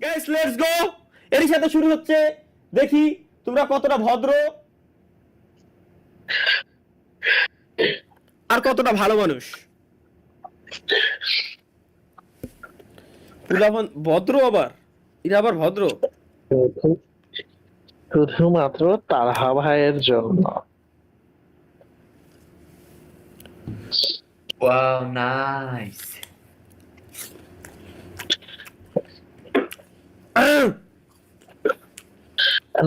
Guys let's go. এর সাথে শুরু হচ্ছে, দেখি তোমরা কতটা ভদ্র আর কতটা ভালো মানুষ। পুলাবান ভদ্র, আবার এরা আবার ভদ্র। শুধুমাত্র তালহা ভাইয়ের জন্য। Wow, nice.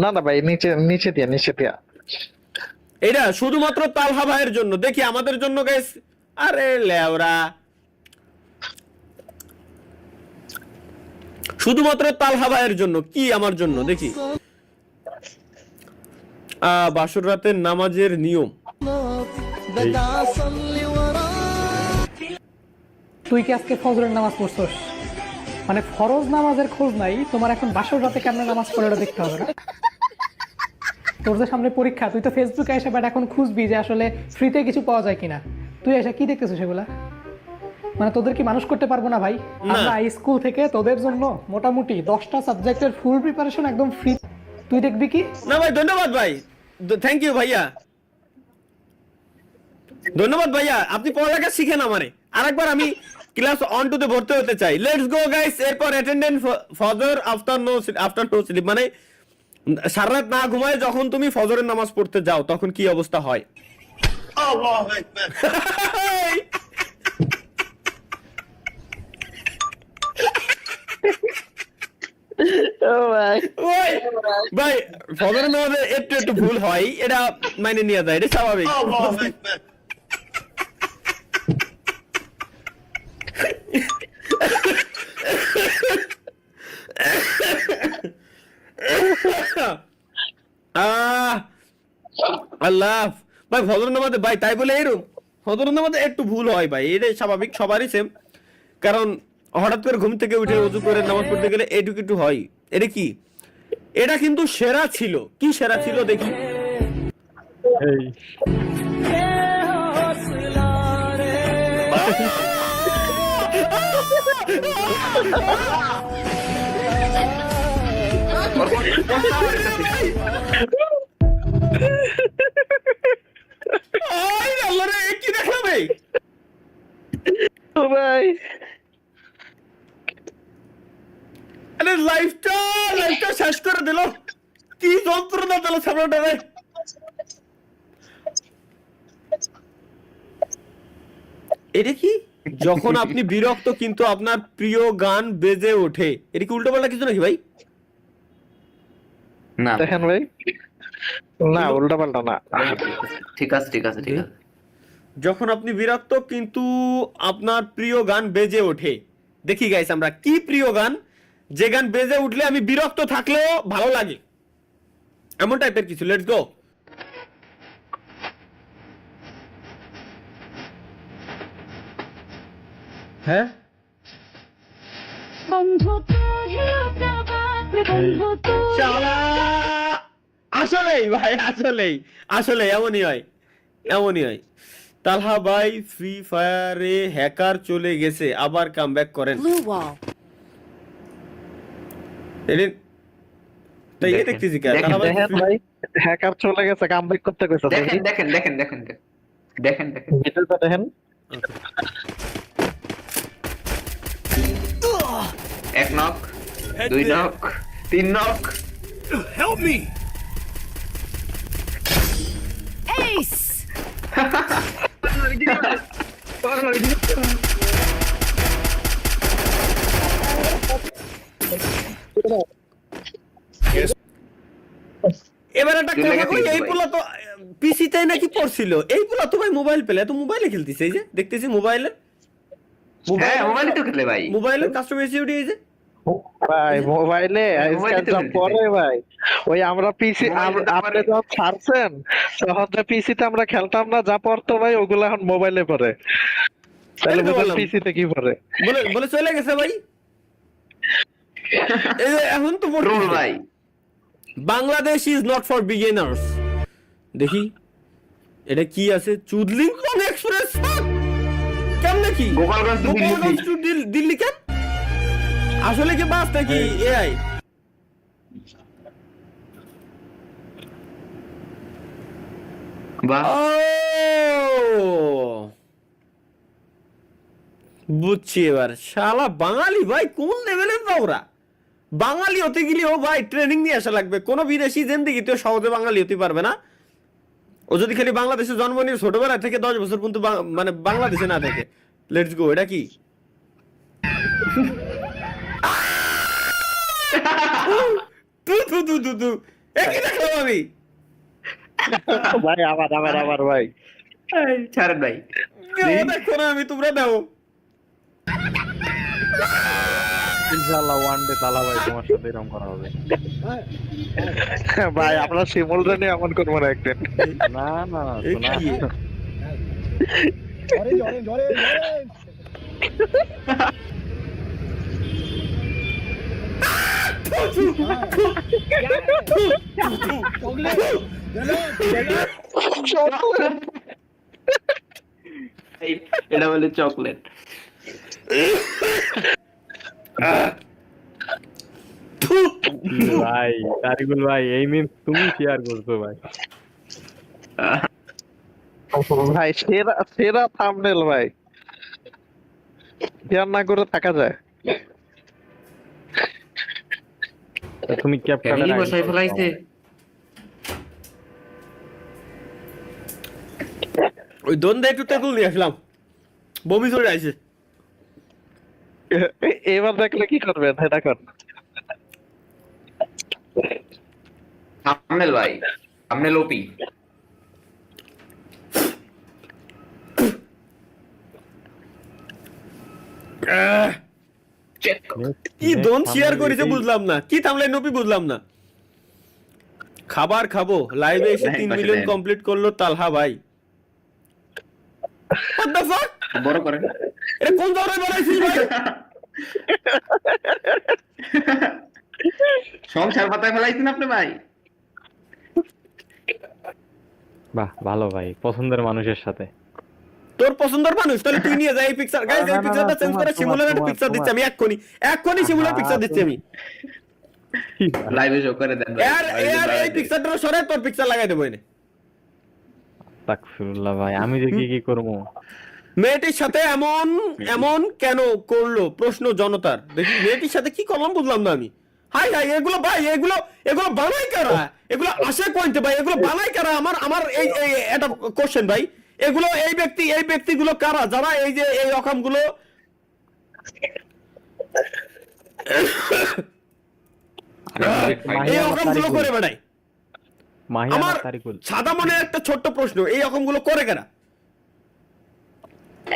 না না ভাই, নিচে নিচে দিয়া এটা শুধুমাত্র তালহা ভাইয়ের জন্য, দেখি আমাদের জন্য গাইস। আরে লেওরা, শুধুমাত্র তালহা ভাইয়ের জন্য, কি আমার জন্য? দেখি বাসর রাতের নামাজের নিয়ম। তুই কি আজকে ফজরের নামাজ পড়ছস? মানে ফরজ নামাজের খোঁজ নাই তোমার, এখন বাসর রাতে কেমনে নামাজ পড়ে ওটা দেখতে হবে না? তোর যে সামনে পরীক্ষা, তুই তো ফেসবুকে এসে বাট এখন খুঁজবি যে আসলে ফ্রিতে কিছু পাওয়া যায় কিনা। তুই এসে কি দেখতেছিস সেগুলা? মানে তোদের কি মানুষ করতে পারবো না ভাই? আমরা স্কুল থেকে তোদের জন্য মোটামুটি 10টা সাবজেক্টের ফুল প্রিপারেশন একদম ফ্রি, তুই দেখবি কি? না ভাই, ধন্যবাদ ভাই, থ্যাংক ইউ ভাইয়া, ধন্যবাদ ভাইয়া। আপনি পড়ালেখা শিখেন আমারে। আরেকবার আমি ক্লাস 1-2 তে ভর্তি হতে চাই। Let's go guys. এরপর অ্যাটেন্ডেন্স ফজর আফটার নো স্লিপ, মানে সারা রাত না ঘুমায় যখন তুমি ফজরের নামাজ পড়তে যাও তখন কি অবস্থা হয়? আল্লাহু আকবার। ওই ভাই, ফজরের নামাজে একটু একটু ভুল হয়, এটা মাইনে নিয়ে যায়, এটা স্বাভাবিক। আল্লাহ ভাই, ফজর নামাজে ভাই তাই বলে এরকম ফজর নামাজে একটু ভুল হয় ভাই, এটা স্বাভাবিক, সবারই সেম। কারণ হঠাৎ করে ঘুম থেকে উঠে ওযু করে নামাজ পড়তে গেলে এটুকু একটু হয়। এটা কি? এটা কিন্তু সেরা ছিল। কি সেরা ছিল দেখি? আল্লাহ রে, কি দেখলাম ভাই? ভাই আরে লাইফটা শেষ করে দিল। কি যন্ত্রণা দিল সামনেটা রে। এটা কি? যখন আপনি বিরক্ত কিন্তু আপনার প্রিয় গান বেজে ওঠে, এটা কি উল্টো পাল্টা কিছু নাকি ভাই? না দেখেন ভাই, না উল্টা পাল্টা না। ঠিক আছে ঠিক আছে ঠিক আছে। যখন আপনি বিরক্ত কিন্তু আপনার প্রিয় গান বেজে ওঠে, দেখি গাইস আমরা কি প্রিয় গান, যে গান বেজে উঠলে আমি বিরক্ত থাকলেও ভালো লাগে, এমন টাইপের কিছু। Let's go. হ্যাঁ, আসলেই ভাই, আসলে এমনই হয়, এমনই হয়। তালহা ভাই ফ্রি ফায়ারে হ্যাকার চলে গেছে, আবার কামব্যাক করেন। তাই এই দেখতেছি কি তালহা ভাই দেখেন ভাই, হ্যাকার চলে গেছে, কামব্যাক করতে কইছে। দেখেন দেখেন দেখেন দেখেন দেখেন দেখেন ভিডিওটা দেখেন। এক নক, দুই নক, তিন নক। Help me. Ace! এবার একটা কথা কই, এই পোলা তো পিসি তাই নাকি পড়ছিল, এই পোলা তো ভাই মোবাইল পেলে, এত মোবাইলে খেলতেছে। এই যে দেখতেছি মোবাইলে, হ্যাঁ মোবাইলে তো খেলে ভাই, মোবাইলে কাস্টমার সিকিউরিটি। এই যে ভাই মোবাইলে পরে ভাই, ওই আমরা পিসি আপনি যখন ছাড়ছেন তখন তো পিসিতে আমরা খেলতাম না, যা পড়তো ভাই ওগুলো এখন মোবাইলে পড়ে। তাহলে পিসিতে কি পড়ে? বলে বলে চলে গেছে ভাই। এই যে এখন তো রোল ভাই। Bangladesh is not for beginners. দেখি এটা কি আছে? চুদলিংটন এক্সপ্রেস কেমনে কি? গোপালগঞ্জ টু দিল্লি। দিল্লি কেন? আসলে কি বাস নাকি এআই? বাহ, বুঝছি এবার। শালা বাঙালি ভাই কোন লেভেলের ওরা? বাঙালি হতে গেলেও ভাই ট্রেনিং নিয়ে আসা লাগবে। কোনো বিদেশি জিন্দেগিতেও সহজে বাঙালি হতে পারবে না। ও যদি খালি বাংলাদেশে জন্ম নিয়ে ছোটবেলা থেকে 10 বছর পর্যন্ত মানে বাংলাদেশে না থাকে। Let's go. এটা কি? তু তু তু তু তু একই দেখলাম আমি। ভাই আবার ভাই ছাড়েন ভাই। দেখো না আমি, তোমরা দাও। ইনশাআল্লাহ ওয়ান ডে তালা ভাই তোমার সাথে এরকম করা হবে। ভাই আমরা শিমুলটা নিয়ে এমন করবো না একদিন। না না এ শোনা কি? এটা বলে চকলেট। ভাই তারিকুল ভাই এই মিম তুমি শেয়ার করছো ভাই। ভাই সেরা থাম্বনেল ভাই, শেয়ার না করে থাকা যায়? তা তুমি ফ্যামিলি ক্যাপচার বসাই ফেলাইছে। ওই দন্দে একটু তেঁতুল নিয়ে আসলাম, বমি চলে আসছে। এবার দেখলে কি করবেন এটা কর। থাম্বনেল ভাই, থাম্বনেল ওপি। চেক। কি দন শেয়ার করেছে বুঝলাম না, কি থামলে নপি বুঝলাম না। খাবার খাবো লাইভে এসে 3 মিলিয়ন কমপ্লিট করলো তালহা ভাই। What the fuck? বড় করেন। এটা কোন ধরনের বানাইছিস ভাই? সংসার পাতায় ফেলাইছেন আপনি ভাই। বাহ ভালো ভাই, পছন্দের মানুষের সাথে। তোর পছন্দের মানুষ, তাহলে তুই নিয়ে যা এই পিকচার। গাইস এই পিকচারটা চেঞ্জ করে সিমুলারের পিকচার দিচ্ছি আমি এক্ষুনি সিমুলার পিকচার দিচ্ছি আমি। লাইভে শো করে দেন ভাই। এর এই পিকচারটা সরে তোর পিকচার লাগাই দেবো এনে। তাকফিরুল্লাহ ভাই, আমি যে কি করবো। মেয়েটির সাথে এমন কেন করলো প্রশ্ন জনতার। দেখি মেয়েটির সাথে কি করলাম বুঝলাম না আমি। হাই হাই, এগুলো ভাই এগুলো বানাই কারা? এগুলো আসে কইতে ভাই, এগুলো বানাই কারা? আমার এই এটা কোশ্চেন ভাই। এগুলো এই ব্যক্তিগুলো কারা যারা এই যে এই রকমগুলো এই রকমগুলো করে বেড়ায়? মাহিয়া আমার তারিকুল সাদা মনের একটা ছোট্ট প্রশ্ন, এই রকমগুলো করে কারা?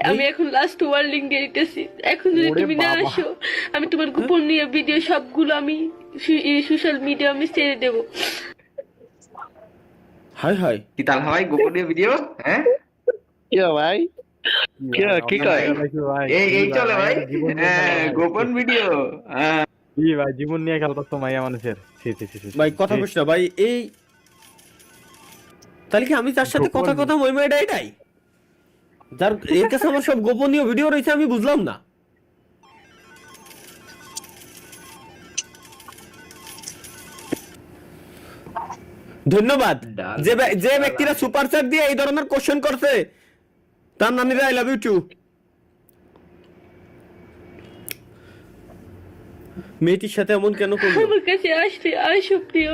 আমি এখন লাস্ট ওয়ার্নিং দিয়ে দিতেছি, এখন যদি তুমি না আসো আমি তোমার গোপনীয় ভিডিও সবগুলো আমি সোশ্যাল মিডিয়া আমি ছেড়ে দেব। হাই হাই, কি তাল ভাই গোপনীয় ভিডিও? হ্যাঁ কি ভাই কি কয়? এই চলে ভাই। হ্যাঁ গোপন ভিডিও। হ্যাঁ কি ভাই জীবন নিয়ে খেলতো মাইয়া মানুষের। ভাই কথা কইছ না ভাই। এই তাহলে কি আমি তার সাথে কথা মই এটাই যার এর কাছে আমার সব গোপনীয় ভিডিও রয়েছে? আমি বুঝলাম না। ধন্যবাদ যে ব্যক্তিরা সুপার চ্যাট দিয়ে এই ধরনের কোশ্চেন করছে, তার নানিরা আই লাভ ইউ টু। মেয়েটির সাথে এমন কেন করলো? আমার কাছে আসো প্রিয়,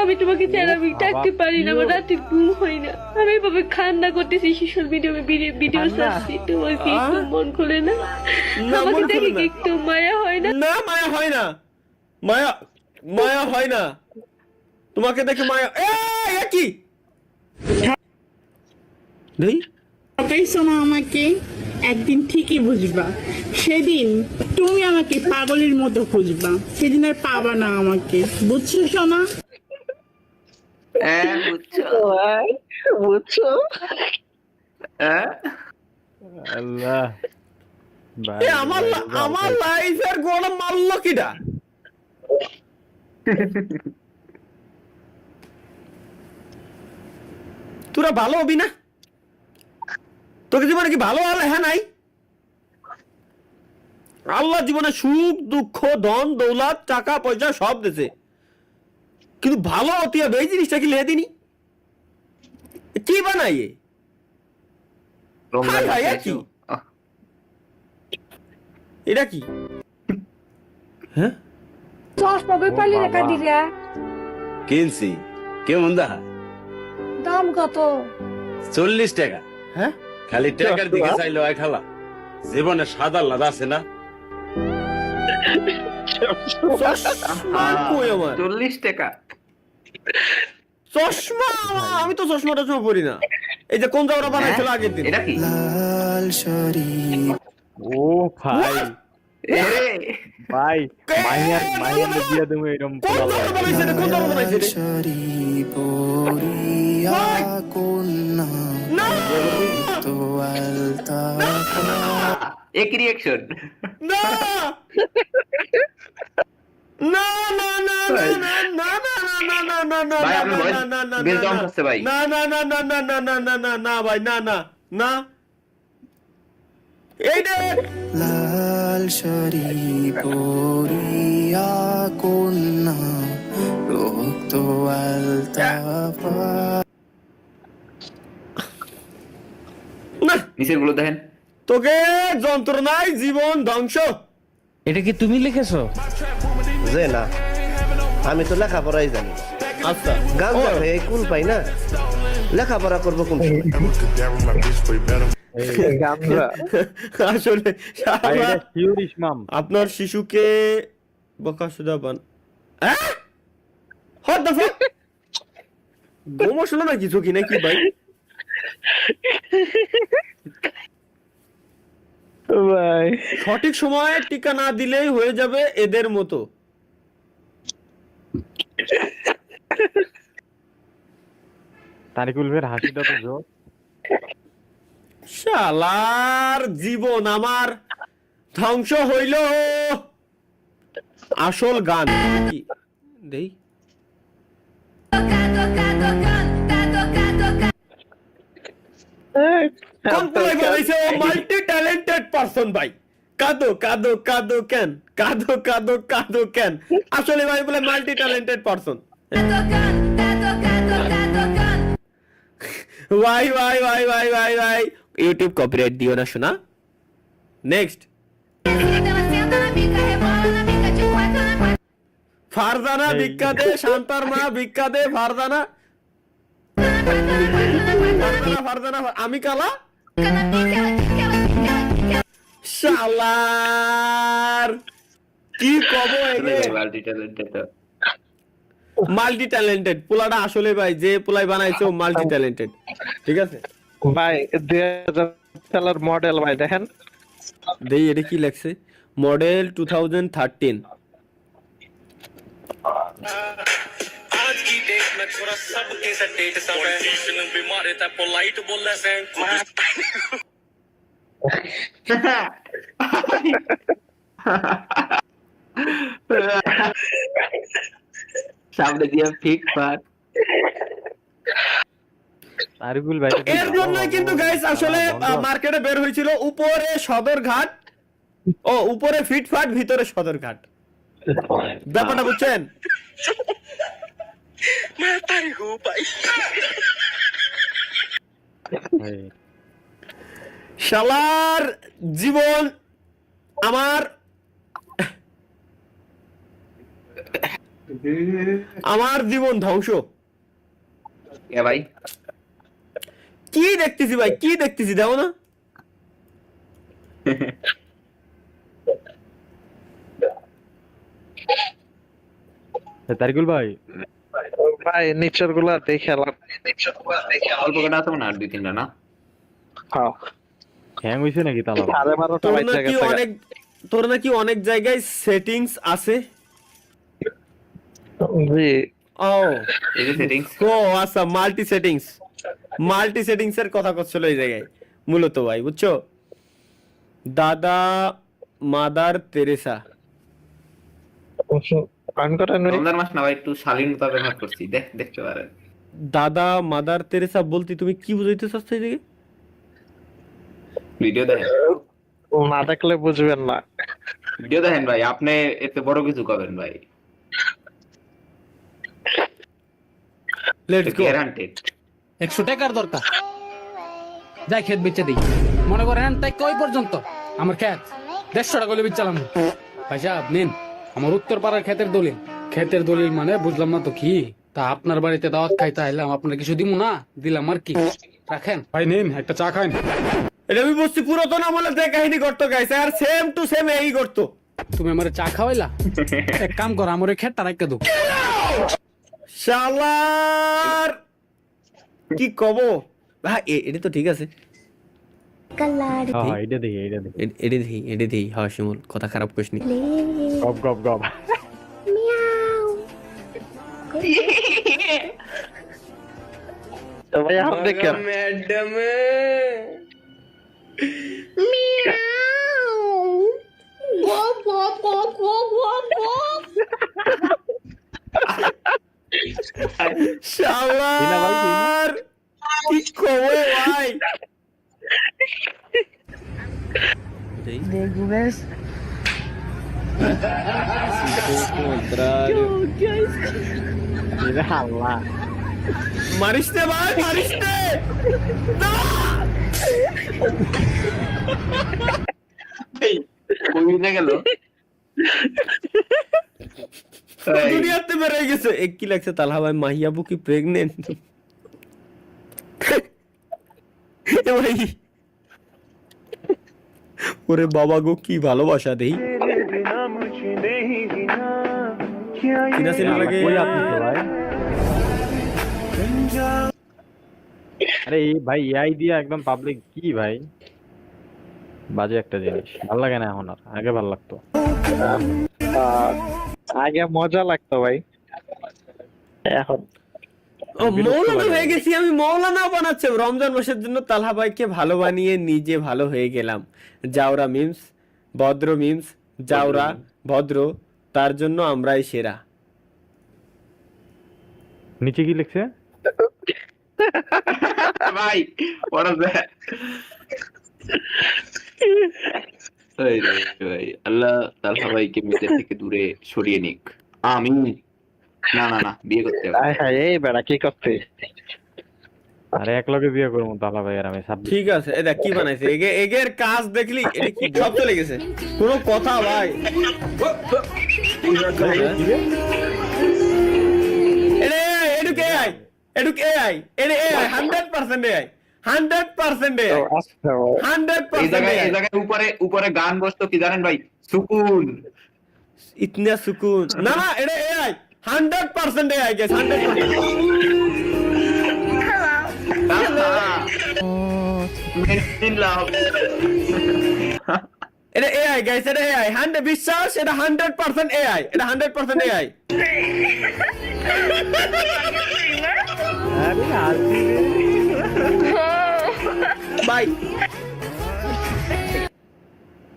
আমি তোমাকে ছাড়া আমি থাকতে পারি না, আমার রাতে ঘুম হয় না। আমি এভাবে খান্না করতেছি, সোশ্যাল মিডিয়া ভিডিও ছাড়ছি, তোমার কি একটু মন খুলে না? আমাকে দেখে কি একটু মায়া হয় না? না মায়া হয় না, মায়া হয় না। তোমাকে দেখে মায়া কি দেই? পেয়েছো না আমাকে, একদিন ঠিকই বুঝবা। সেদিন তুমি আমাকে পাগলের মতো খুঁজবা, সেদিন আর পাবা না আমাকে, বুঝছো সোনা? হ্যাঁ বুঝছো? হ্যাঁ আল্লাহ ভাই, আমার লাইফের গোড়া মারলো কিটা? তোরা ভালো হবি না? তোকে জীবনে কি ভালো লেখা নাই? আল্লাহ জীবনে সুখ দুঃখ ধন দৌলত টাকা পয়সা সব দিছে, কিন্তু ভালো হতে হবে এই জিনিসটা কি লে দিনি? কি বানাইয়ে রমজান হাই, মাসে কি? এসো। এটা কি? হ্যাঁ চশমা কই পালি রেখা দিলা? কিনছি কেমন দেখা? দাম কত? 40 টাকা। হ্যাঁ খালি টাকার দিকে চাইলো এক খালা, জীবনে সাদা লাদা আছে না। চশমা কই আমার? 40 টাকা। চশমা আমি তো চশমা টশমা পরি না। এই যে কোন জায়গাটা বানাইছিল আগের দিন, এটা কি? ও ভাই এরে, ভাই মাইয়ার দিয়ে দেবো এরকম কোন জায়গাটা বানাইছে রে? কোন জায়গাটা বানাইছে রে? না! এক রিঅ্যাকশন। না! না, না, না, না, না, না, না, না, না, না, না, ভাই, না, আপনার না, voice না, না, না, বেশ না, জম না। হচ্ছে ভাই। না, না, না, না, না, না, না, না, না, না, ভাই, না, না, না। এই দেখ! লাল শাড়ি পরিয়া কন্যা রক্ত আলতা না, নিচের গুলো দেখেন। তোকে যন্ত্রণায় জীবন ধ্বংস। এটা কি তুমি লিখেছো? যে না, আমি তো লেখাপড়াই জানি না। আচ্ছা গাঞ্জা হয়ে কুল পাই না, লেখাপড়া করবো কোন সময়? গামছা আসলে ভাই এটা শিওর ইসমাম। আপনার শিশুকে বকাসুদা বান হোয়াট দ্য ফাক, গোমশলা না কিছু কি নাকি ভাই? ভাই সঠিক সময়ে টিকা না দিলেই হয়ে যাবে এদের মতো। তারিকুল ভাইয়ের হাসিটা তো জোর। শালার জীবন আমার ধ্বংস হইল। আসল গান কি দেই? কোন পোলাই বানাইছে? ও মাল্টি ট্যালেন্টেড পারসন ভাই। কাদো কাদো কাদো কেন, কাদো কাদো কাদো কেন? আসলে ভাই বলে মাল্টি ট্যালেন্টেড পারসন। ভাই ভাই ভাই ভাই ভাই ভাই ইউটিউব কপিরাইট দিও না শোনা। নেক্সট ফারজানা ভিক্ষা দে, শান্তার মা ভিক্ষা দে, ফারজানা ফারজানা ফারজানা, আমি কালা শালার কি কব এগে? Multi talented. মাল্টি ট্যালেন্টেড পোলাটা আসলে ভাই যে পোলাই বানাইছে ও মাল্টি ট্যালেন্টেড। ঠিক আছে ভাই 2000 সালের মডেল ভাই দেখেন। দেই এটা কি লেখছে? মডেল 2013। সামনে দিয়ে ফিক পার। তারিকুল ভাই এর জন্য কিন্তু গাইস আসলে মার্কেটে বের হয়েছিল উপরে সদরঘাট, ও উপরে ফিটফাট ভিতরে সদরঘাট, ব্যাপারটা বুঝছেন? শালার জীবন আমার আমার জীবন ধ্বংস। এ ভাই কি দেখতেছি ভাই, কি দেখতেছি দেখো না? তারিকুল ভাই ভাই নিচের গুলা দেখে অল্প কটা আছে না, আর 2-3টা না? হ্যাং হইছে নাকি তালা? 12:30 তোর বাজে নাকি গেছে। অনেক, তোর নাকি অনেক জায়গায় সেটিংস আছে। জি ও এই যে সেটিংস। ও আচ্ছা, মাল্টি সেটিংস এর কথা করছিল এই জায়গায় মূলত ভাই, বুঝছো? দাদা মাদার তেরেসা, অন করেন ভাই। রমজান মাস না ভাই, একটু শালীনতা ব্যবহার করছি, দেখতে পারেন। দাদা মাদার তেরেসা বলতে তুমি কি বুঝাইতে চাচ্ছ এই দিকে? ভিডিও দেখেন। না দেখলে বুঝবেন না। ভিডিও দেখেন ভাই, আপনি এতে বড় কিছু করবেন ভাই, লেটস গো। গ্যারান্টেড। 100 টাকার দরকার, যাই ক্ষেত বেচে দিই। মনে করেন তাই কই পর্যন্ত আমার ক্ষেত 150 টাকা করে বেচালাম। ভাই সাহেব নিন আমার উত্তর পাড়ার ক্ষেতের দলিল। ক্ষেতের দলিল মানে বুঝলাম না তো কি? তা আপনার বাড়িতে দাওয়াত খাইতে আইলাম, আপনার কিছু দিব না, দিলাম আর কি। রাখেন ভাই, নিন একটা চা খান। এটা আমি বুঝছি পুরাতন আমলে যে কাহিনী করতো গাইছে, আর সেম টু সেম এই করতো। তুমি আমার চা খাওয়াইলা, এক কাম কর আমার ক্ষেতটা রাখতে দাও। শালার কি কব ভাই, এটা তো ঠিক আছে। হ্যাঁ এটা দেখি এটা দেখি হ্যাঁ শিমুল, কথা খারাপ করিস নি। গপ গপ গপ। তো ভাই আপনি কেন ম্যাডাম শালার কি কব ভাই। আল্লাহ মারিস নে ভাই, মারিস নে। না! কই গেল? দুনিয়াতে বেড়ে গেছে। এক কি লাগছে তালহা ভাই, মাহিয়াবু কি প্রেগনেন্ট? ভাই ওরে বাবা গো, কি ভালোবাসা দেই। কিনা সিনেমা লাগে। কই আপনি তো ভাই? আরে এই ভাই এআই দিয়ে একদম পাবলিক কি ভাই, বাজে একটা জিনিস, ভালো লাগে না এখন আর, আগে ভালো লাগতো। আগে মজা লাগতো ভাই, এখন ও মৌলানা হয়ে গেছি আমি, মৌলানা বানাচ্ছে রমজান মাসের জন্য। তালহা ভাইকে ভালো বানিয়ে নিজে ভালো হয়ে গেলাম। জাউরা মিমস, ভদ্র মিমস, জাউরা ভদ্র, তার জন্য আমরাই সেরা। নিচে কি লিখছে? ভাই ওরা ভাই আল্লাহ তালহা ভাইকে মিদের থেকে দূরে সরিয়ে নিক, আমিন। না না না, বিয়ে করতে হবে। আয় হায়, এই বেড়া কি করতে? আরে এক লগে বিয়ে করবো তালা ভাই আর আমি 26। ঠিক আছে, এটা কি বানাইছে? এগের কাজ দেখলি, এটা কি সব চলে গেছে, কোনো কথা ভাই। এডুকে আই, এডুকে আই, এডে আই 100% আই, 100% আই, এই 100% জায়গায় আই। এই জায়গায় উপরে উপরে গান বসতো কি জানেন ভাই? সুকুন। इतना सुकून ना ना এটা AI 100% AI guys 100%। এটা AI guys, এটা AI 100 বিশ্বাস, এটা 100% AI, এটা 100% AI। আরে আরবি বাই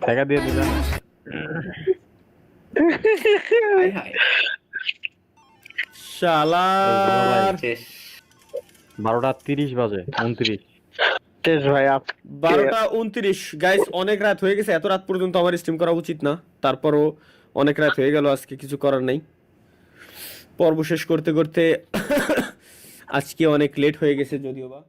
টাকা দিয়ে দিবেন। শালার 12:30 বাজে 29। শেষ ভাই 12:29 গাইস, অনেক রাত হয়ে গেছে। এত রাত পর্যন্ত আমার স্ট্রিম করা উচিত না, তারপরও অনেক রাত হয়ে গেল। আজকে কিছু করার নাই, পর্ব শেষ করতে করতে আজকে অনেক লেট হয়ে গেছে যদিও বা।